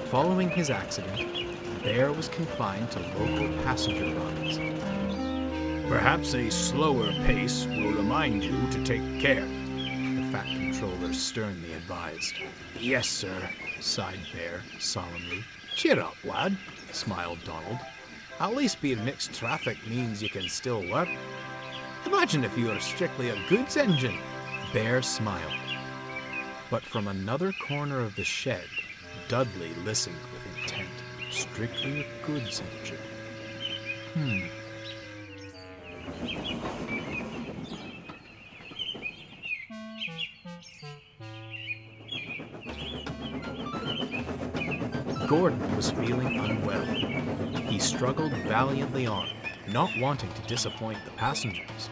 Following his accident, Bear was confined to local passenger runs. Perhaps a slower pace will remind you to take care, the Fat Controller sternly advised. Yes, sir, sighed Bear solemnly. Cheer up, lad, smiled Donald. At least being mixed traffic means you can still work. Imagine if you were strictly a goods engine. Bear smiled. But from another corner of the shed, Dudley listened with intent. Strictly a goods engine. Gordon was feeling unwell. He struggled valiantly on, not wanting to disappoint the passengers.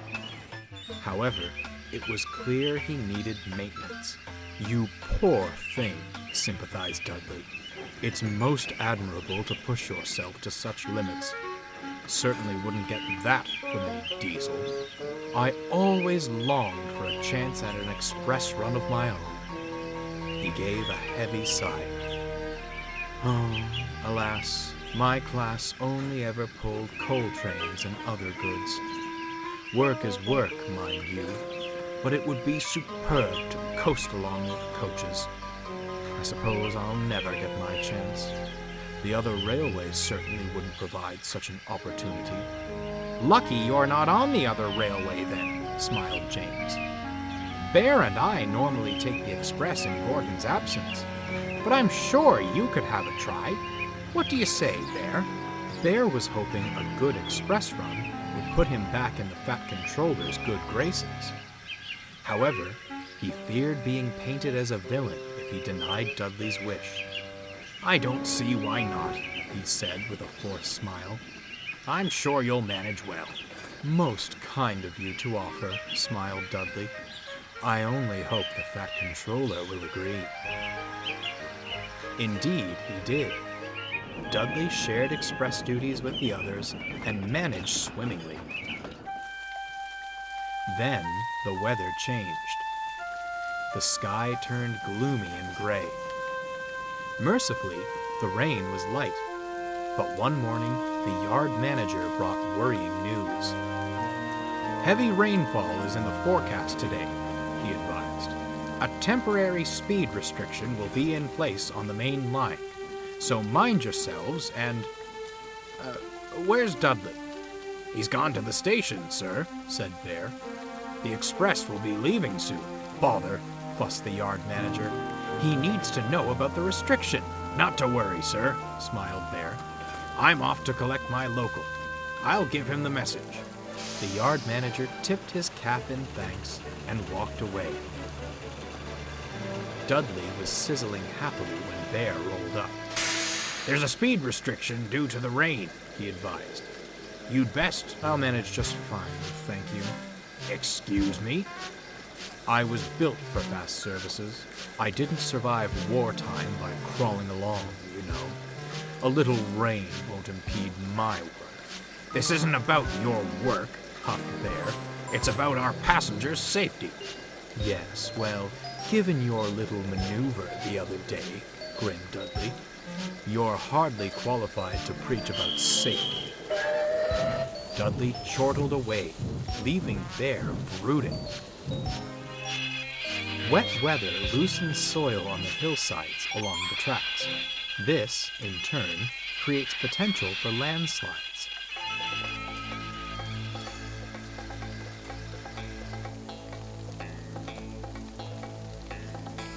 However, it was clear he needed maintenance. You poor thing, sympathized Dudley. It's most admirable to push yourself to such limits. Certainly wouldn't get that from any diesel. I always longed for a chance at an express run of my own. He gave a heavy sigh. Oh, alas, my class only ever pulled coal trains and other goods. Work is work, mind you, but it would be superb to coast along with coaches. I suppose I'll never get my chance. The other railways certainly wouldn't provide such an opportunity. Lucky you're not on the other railway then, smiled James. Bear and I normally take the express in Gordon's absence, but I'm sure you could have a try. What do you say, Bear? Bear was hoping a good express run would put him back in the Fat Controller's good graces. However, he feared being painted as a villain if he denied Dudley's wish. I don't see why not, he said with a forced smile. I'm sure you'll manage well. Most kind of you to offer, smiled Dudley. I only hope the Fat Controller will agree. Indeed, he did. Dudley shared express duties with the others and managed swimmingly. Then the weather changed. The sky turned gloomy and gray. Mercifully, the rain was light, but one morning the yard manager brought worrying news. Heavy rainfall is in the forecast today, he advised. A temporary speed restriction will be in place on the main line, so mind yourselves and... where's Dudley? He's gone to the station, sir, said Bear. The express will be leaving soon. Bother, fussed the yard manager. He needs to know about the restriction. Not to worry, sir, smiled Bear. I'm off to collect my local. I'll give him the message. The yard manager tipped his cap in thanks and walked away. Dudley was sizzling happily when Bear rolled up. There's a speed restriction due to the rain, he advised. You'd best... I'll manage just fine, thank you. Excuse me? I was built for fast services. I didn't survive wartime by crawling along, you know. A little rain won't impede my work. This isn't about your work, huffed Bear. It's about our passengers' safety. Yes, well, given your little maneuver the other day, grinned Dudley, you're hardly qualified to preach about safety. Dudley chortled away, leaving Bear brooding. Wet weather loosens soil on the hillsides along the tracks. This, in turn, creates potential for landslides.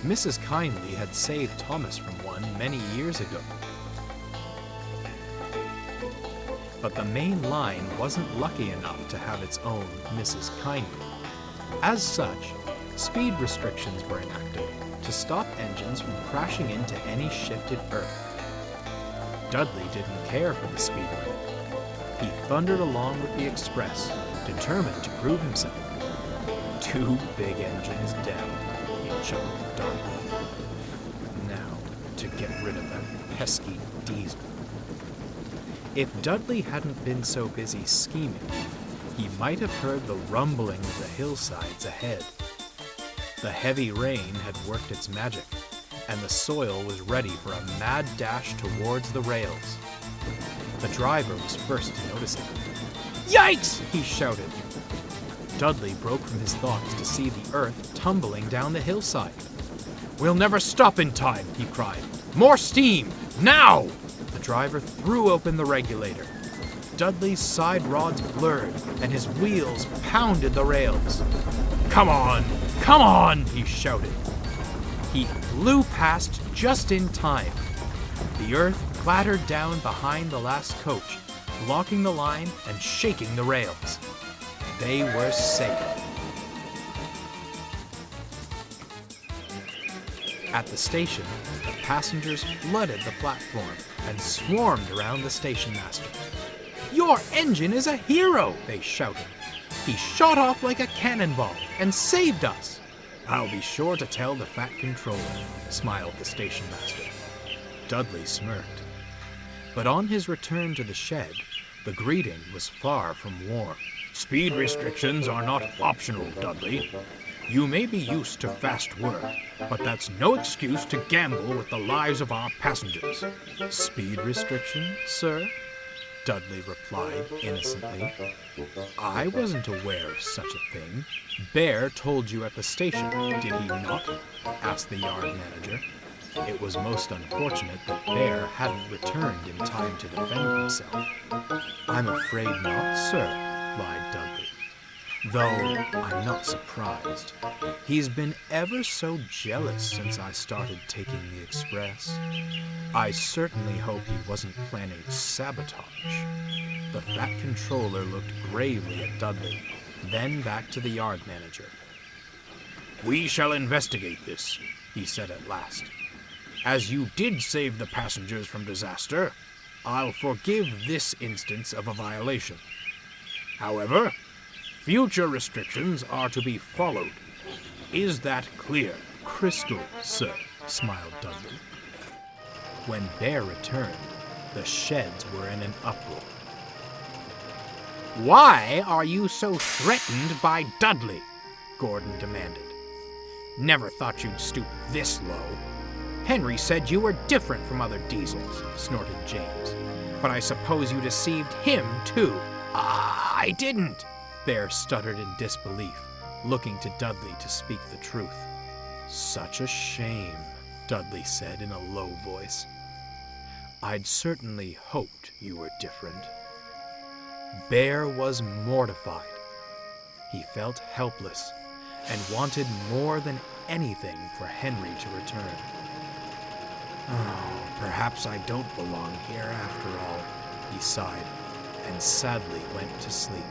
Mrs. Kindly had saved Thomas from one many years ago. But the main line wasn't lucky enough to have its own Mrs. Kindly. As such, speed restrictions were enacted to stop engines from crashing into any shifted earth. Dudley didn't care for the speed limit. He thundered along with the express, determined to prove himself. 2 big engines down, he chuckled darkly. Now, to get rid of that pesky diesel. If Dudley hadn't been so busy scheming, he might have heard the rumbling of the hillsides ahead. The heavy rain had worked its magic, and the soil was ready for a mad dash towards the rails. The driver was first to notice it. "Yikes!" he shouted. Dudley broke from his thoughts to see the earth tumbling down the hillside. "We'll never stop in time," he cried. "More steam! Now!" The driver threw open the regulator. Dudley's side rods blurred, and his wheels pounded the rails. "Come on! Come on!" he shouted. He flew past just in time. The earth clattered down behind the last coach, blocking the line and shaking the rails. They were safe. At the station, the passengers flooded the platform and swarmed around the station master. "Your engine is a hero!" they shouted. "He shot off like a cannonball and saved us." "I'll be sure to tell the fat controller," smiled the station master. Dudley smirked. But on his return to the shed, the greeting was far from warm. "Speed restrictions are not optional, Dudley. You may be used to fast work, but that's no excuse to gamble with the lives of our passengers." "Speed restrictions, sir?" Dudley replied innocently. "I wasn't aware of such a thing." "Bear told you at the station, did he not?" asked the yard manager. It was most unfortunate that Bear hadn't returned in time to defend himself. "I'm afraid not, sir," lied Dudley. "Though I'm not surprised. He's been ever so jealous since I started taking the express. I certainly hope he wasn't planning sabotage." The fat controller looked gravely at Dudley, then back to the yard manager. "We shall investigate this," he said at last. "As you did save the passengers from disaster, I'll forgive this instance of a violation. However, future restrictions are to be followed. Is that clear?" "Crystal, sir," smiled Dudley. When Bear returned, the sheds were in an uproar. "Why are you so threatened by Dudley?" Gordon demanded. "Never thought you'd stoop this low." "Henry said you were different from other diesels," snorted James. "But I suppose you deceived him, too." "I didn't," Bear stuttered in disbelief, looking to Dudley to speak the truth. "Such a shame," Dudley said in a low voice. "I'd certainly hoped you were different." Bear was mortified. He felt helpless and wanted more than anything for Henry to return. "Oh, perhaps I don't belong here after all," he sighed, and sadly went to sleep.